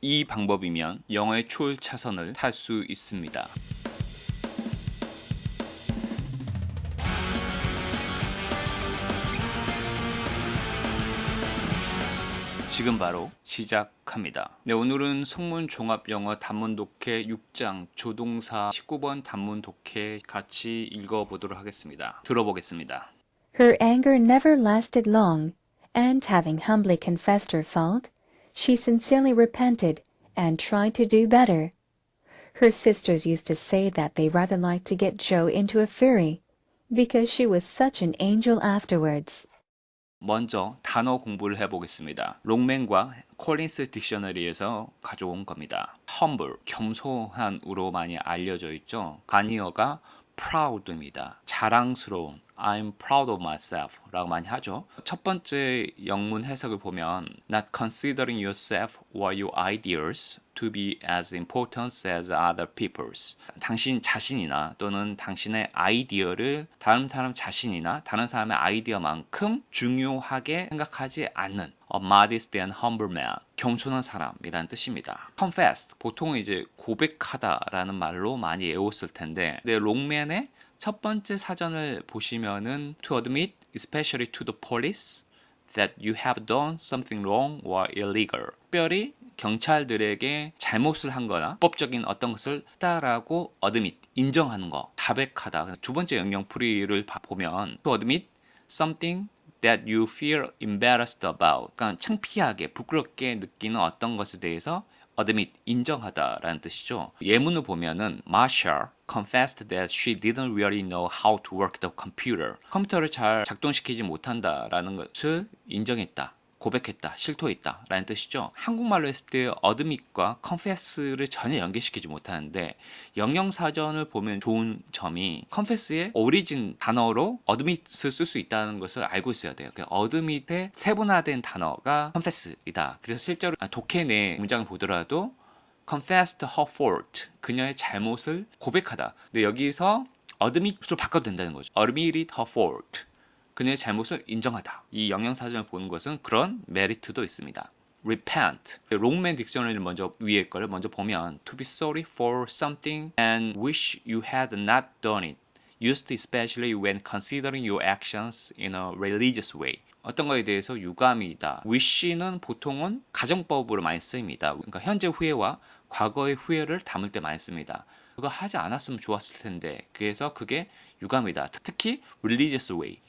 이 방법이면 영어의 초월차선을 탈 수 있습니다. 지금 바로 시작합니다. 네, 오늘은 성문 종합 영어 단문 독해 6장 조동사 19번 단문 독해 같이 읽어보도록 하겠습니다. 들어보겠습니다. Her anger never lasted long, and having humbly confessed her fault, she sincerely repented and tried to do better. Her sisters used to say that they rather liked to get Joe into a fury, because she was such an angel afterwards. 먼저 단어 공부를 해보겠습니다. 롱맨과 콜린스 딕셔너리에서 가져온 겁니다. humble, 겸손한으로 많이 알려져 있죠. 간이어가 proud입니다. 자랑스러운, I'm proud of myself 라고 많이 하죠. 첫 번째 영문 해석을 보면 not considering yourself or your ideas to be as important as other people's. 당신 자신이나 또는 당신의 아이디어를 다른 사람 자신이나 다른 사람의 아이디어만큼 중요하게 생각하지 않는 a modest and humble man. 겸손한 사람이라는 뜻입니다. confess, 보통 이제 고백하다라는 말로 많이 외웠을 텐데, 근데 롱맨의 첫 번째 사전을 보시면은 to admit, especially to the police, that you have done something wrong or illegal. 특별히 경찰들에게 잘못을 한 거나 법적인 어떤 것을 했다라고 admit, 인정하는 거, 자백하다. 두 번째 영영풀이를 보면 to admit something that you feel embarrassed about. 그러니까 창피하게, 부끄럽게 느끼는 어떤 것에 대해서 admit, 인정하다라는 뜻이죠. 예문을 보면은 Marsha confessed that she didn't really know how to work the computer. 컴퓨터를 잘 작동시키지 못한다라는 것을 인정했다. 고백했다, 실토했다 라는 뜻이죠. 한국말로 했을 때 admit과 confess를 전혀 연계시키지 못하는데 영영사전을 보면 좋은 점이 confess의 오리진 단어로 admit을 쓸 수 있다는 것을 알고 있어야 돼요. admit의 세분화된 단어가 confess이다. 그래서 실제로 독해 내 문장을 보더라도 confessed her fault, 그녀의 잘못을 고백하다. 근데 여기서 admit로 바꿔도 된다는 거죠. admitted her fault, 그녀의 잘못을 인정하다. 이 영영사전을 보는 것은 그런 메리트도 있습니다. repent, 롱맨 딕셔너리를 먼저 위에 거를 먼저 보면 to be sorry for something and wish you had not done it, used especially when considering your actions in a religious way. 어떤 거에 대해서 유감이다. wish는 보통은 가정법으로 많이 쓰입니다. 그러니까 현재 후회와 과거의 후회를 담을 때 많이 씁니다. 그거 하지 않았으면 좋았을 텐데, 그래서 그게 유감이다. 특히 religious way,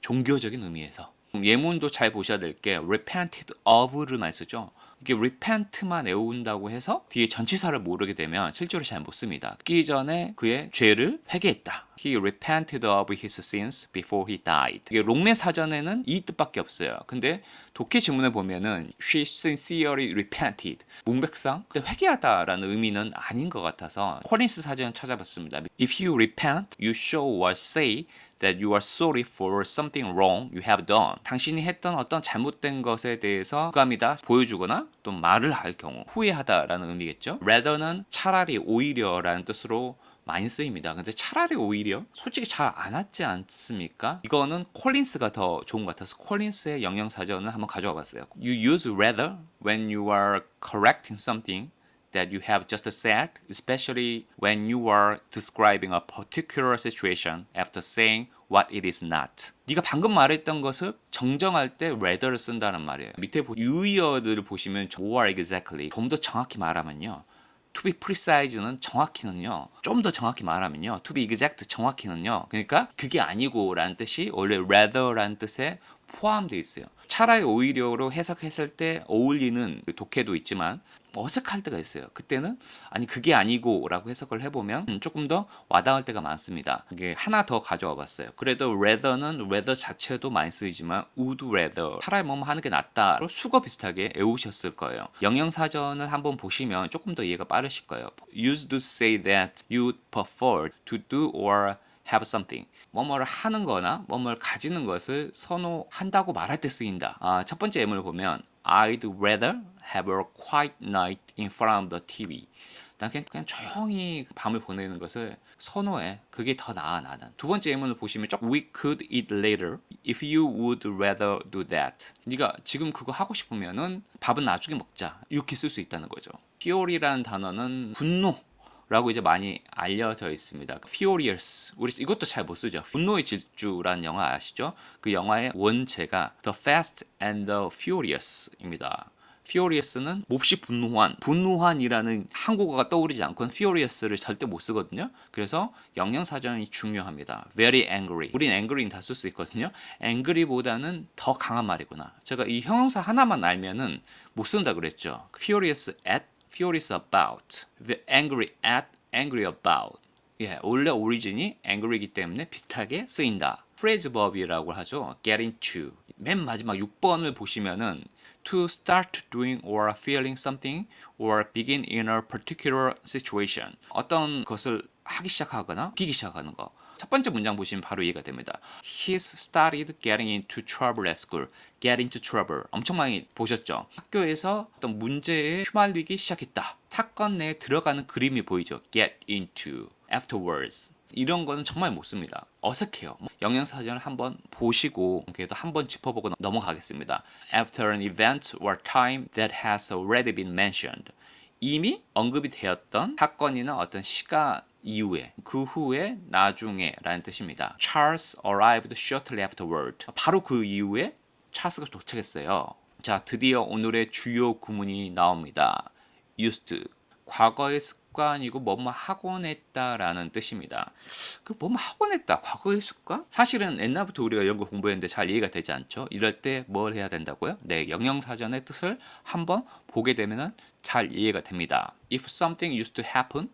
종교적인 의미에서. 예문도 잘 보셔야 될 게 repented of를 많이 쓰죠. 이게 repent만 외운다고 해서 뒤에 전치사를 모르게 되면 실제로 잘 못 씁니다. 죽기 전에 그의 죄를 회개했다. He repented of his sins before he died. 이게 롱맨 사전에는 이 뜻밖에 없어요. 근데 독해 지문을 보면은 she sincerely repented, 문맥상 근데 회개하다라는 의미는 아닌 것 같아서 콜린스 사전을 찾아봤습니다. If you repent, you show or say that you are sorry for something wrong you have done. 당신이 했던 어떤 잘못된 것에 대해서 유감이다 보여주거나 또 말을 할 경우 후회하다라는 의미겠죠. rather는 차라리, 오히려라는 뜻으로 많이 쓰입니다. 근데 차라리 오히려 솔직히 잘 안 왔지 않습니까? 이거는 콜린스가 더 좋은 것 같아서 콜린스의 영영사전을 한번 가져와 봤어요. You use rather when you are correcting something that you have just said, especially when you are describing a particular situation after saying what it is not. 네가 방금 말했던 것을 정정할 때 rather를 쓴다는 말이에요. 밑에 유의어들을 보시면 more exactly, 좀 더 정확히 말하면요. to be precise는 정확히는요. 좀 더 정확히 말하면요. to be exact, 정확히는요. 그러니까 그게 아니고 라는 뜻이 원래 rather라는 뜻에 포함되어 있어요. 차라리 오히려로 해석했을 때 어울리는 독해도 있지만 어색할 때가 있어요. 그때는 아니 그게 아니고 라고 해석을 해보면 조금 더 와닿을 때가 많습니다. 이게 하나 더 가져와 봤어요. 그래도 rather는 rather 자체도 많이 쓰이지만 would rather, 차라리 뭐뭐 하는 게 낫다로 수거 비슷하게 외우셨을 거예요. 영영사전을 한번 보시면 조금 더 이해가 빠르실 거예요. Used to say that you prefer to do or have something. 뭐뭐를 하는 거나 뭐뭐를 가지는 것을 선호한다고 말할 때 쓰인다. 첫 번째 예문을 보면 I'd rather have a quiet night in front of the TV. 난 그냥 조용히 밤을 보내는 것을 선호해. 그게 더 나아 나는. 두 번째 예문을 보시면 We could eat later if you would rather do that. 네가 지금 그거 하고 싶으면은 밥은 나중에 먹자. 이렇게 쓸 수 있다는 거죠. fury라는 단어는 분노 라고 이제 많이 알려져 있습니다. Furious. 우리 이것도 잘 못 쓰죠. 분노의 질주라는 영화 아시죠? 그 영화의 원제가 The Fast and the Furious입니다. Furious는 몹시 분노한, 분노한이라는 한국어가 떠오르지 않고는 Furious를 절대 못 쓰거든요. 그래서 영양사전이 중요합니다. Very angry. 우린 angry는 다 쓸 수 있거든요. angry보다는 더 강한 말이구나. 제가 이 형용사 하나만 알면은 못 쓴다 그랬죠. Furious at, furious about, angry at, angry about. 예, 원래 오리진이 angry이기 때문에 비슷하게 쓰인다. phrase verb이라고 하죠. get into. 맨 마지막 6번을 보시면은 to start doing or feeling something or begin in a particular situation. 어떤 것을 하기 시작하거나 비기 시작하는 거. 첫 번째 문장 보시면 바로 이해가 됩니다. He's started getting into trouble at school. Get into trouble. 엄청 많이 보셨죠? 학교에서 어떤 문제에 휘말리기 시작했다. 사건 내에 들어가는 그림이 보이죠? Get into. Afterwards. 이런 거는 정말 못 씁니다. 어색해요. 영양사전을 한번 보시고 그래도 한번 짚어보고 넘어가겠습니다. After an event or time that has already been mentioned. 이미 언급이 되었던 사건이나 어떤 시간 이후에, 그 후에, 나중에 라는 뜻입니다. Charles arrived shortly afterward. 바로 그 이후에 찰스가 도착했어요. 자, 드디어 오늘의 주요 구문이 나옵니다. used. 과거의 습관이고 뭐뭐 하곤 했다라는 뜻입니다. 그 뭐뭐 하곤 했다. 과거의 습관? 사실은 옛날부터 우리가 이런 거 공부했는데 잘 이해가 되지 않죠? 이럴 때 뭘 해야 된다고요? 네, 영영사전의 뜻을 한번 보게 되면 잘 이해가 됩니다. If something used to happen,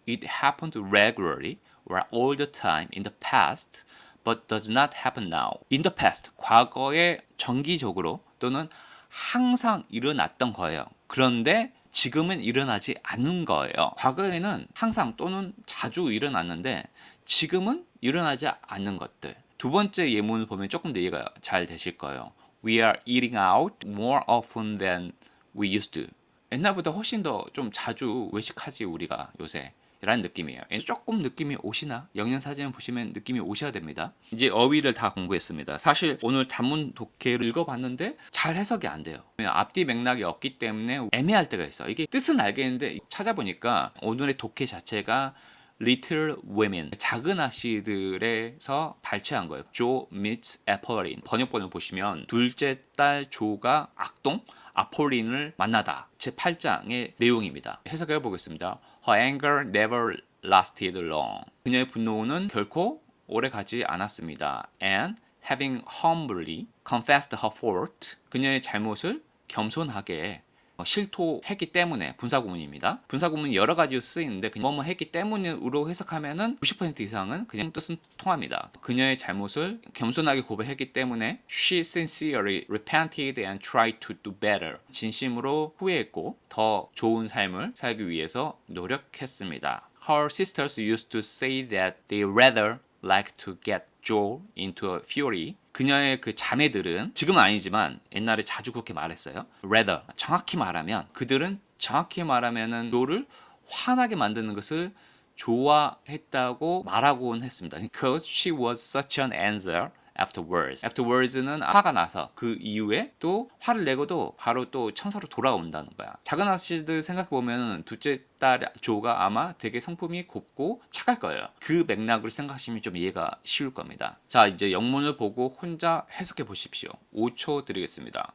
it happened regularly or all the time in the past, but does not happen now. In the past, 과거에 정기적으로 또는 항상 일어났던 거예요. 그런데 지금은 일어나지 않는 거예요. 과거에는 항상 또는 자주 일어났는데 지금은 일어나지 않는 것들. 두 번째 예문을 보면 조금 더 이해가 잘 되실 거예요. We are eating out more often than we used to. 옛날보다 훨씬 더 좀 자주 외식하지 우리가 요새. 라는 느낌이에요. 조금 느낌이 오시나? 영양사전 보시면 느낌이 오셔야 됩니다. 이제 어휘를 다 공부했습니다. 사실 오늘 단문 독해를 읽어봤는데 잘 해석이 안 돼요. 앞뒤 맥락이 없기 때문에 애매할 때가 있어. 이게 뜻은 알겠는데 찾아보니까 오늘의 독해 자체가 Little Women, 작은 아씨들에서 발췌한 거예요. 조 meets Apolline. 번역본을 보시면 둘째 딸 조가 악동 아폴린을 만나다. 제 8장의 내용입니다. 해석해 보겠습니다. Her anger never lasted long. 그녀의 분노는 결코 오래 가지 않았습니다. And having humbly confessed her fault. 그녀의 잘못을 겸손하게 실토했기 때문에 분사구문입니다. 분사구문이 여러 가지로 쓰이는데 그냥 뭐뭐 했기 때문으로 해석하면은 90% 이상은 그냥 뜻은 통합니다. 그녀의 잘못을 겸손하게 고백했기 때문에 she sincerely repented and tried to do better. 진심으로 후회했고 더 좋은 삶을 살기 위해서 노력했습니다. Her sisters used to say that they rather like to get Joe into a fury. 그녀의 그 자매들은 지금은 아니지만 옛날에 자주 그렇게 말했어요. Rather, 정확히 말하면 그들은 정확히 말하면은 조를 화나게 만드는 것을 좋아했다고 말하곤 했습니다. Because she was such an answer afterwards. afterwards는 화가 나서 그 이후에 또 화를 내고도 바로 또 천사로 돌아온다는 거야. 작은 아씨들 생각해보면 둘째 딸 조가 아마 되게 성품이 곱고 착할 거예요. 그 맥락으로 생각하시면 좀 이해가 쉬울 겁니다. 자, 이제 영문을 보고 혼자 해석해 보십시오. 5초 드리겠습니다.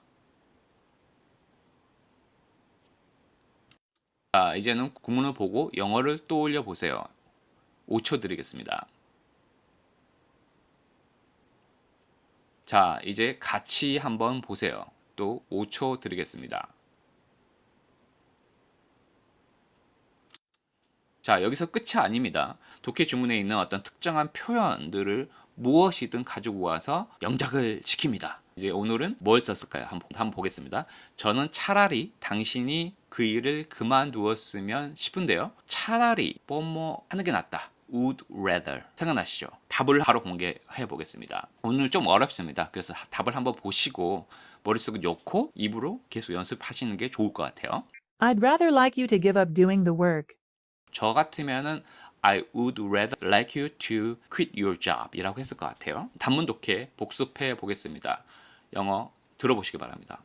자, 이제는 구문을 보고 영어를 떠올려 보세요. 5초 드리겠습니다. 자, 이제 같이 한번 보세요. 또 5초 드리겠습니다. 자, 여기서 끝이 아닙니다. 독해 주문에 있는 어떤 특정한 표현들을 무엇이든 가지고 와서 영작을 시킵니다. 이제 오늘은 뭘 썼을까요? 한번 보겠습니다. 저는 차라리 당신이 그 일을 그만두었으면 싶은데요. 차라리 뭐뭐 하는 게 낫다. would rather. 생각나시죠? 답을 바로 공개해 보겠습니다. 오늘 좀 어렵습니다. 그래서 답을 한번 보시고 머릿속에 넣고 입으로 계속 연습하시는 게 좋을 것 같아요. I'd rather like you to give up doing the work. 저 같으면은 I would rather like you to quit your job 이라고 했을 것 같아요. 단문 독해 복습해 보겠습니다. 영어 들어보시기 바랍니다.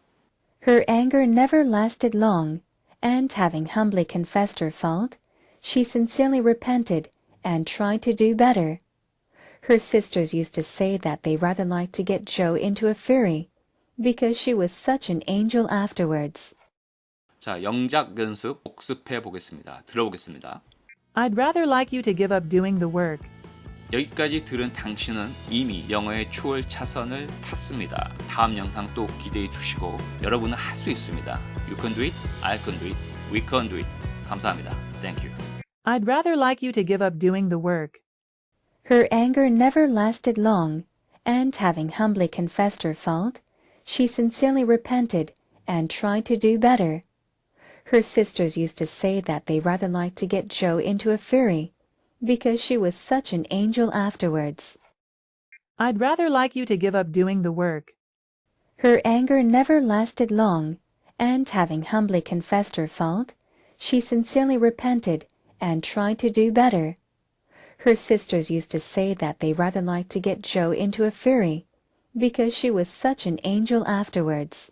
Her anger never lasted long, and having humbly confessed her fault, she sincerely repented and tried to do better. Her sisters used to say that they rather liked to get Joe into a fury, because she was such an angel afterwards. 자, 영작 연습 복습해 보겠습니다. 들어보겠습니다. I'd rather like you to give up doing the work. 여기까지 들은 당신은 이미 영어의 추월 차선을 탔습니다. 다음 영상 또 기대해 주시고 여러분은 할 수 있습니다. You can do it, I can do it, we can do it. 감사합니다. Thank you. I'd rather like you to give up doing the work. Her anger never lasted long, and having humbly confessed her fault, she sincerely repented and tried to do better. Her sisters used to say that they rather liked to get Joe into a fury, because she was such an angel afterwards. I'd rather like you to give up doing the work. Her anger never lasted long, and having humbly confessed her fault, she sincerely repented and tried to do better. Her sisters used to say that they rather liked to get Joe into a fury, because she was such an angel afterwards.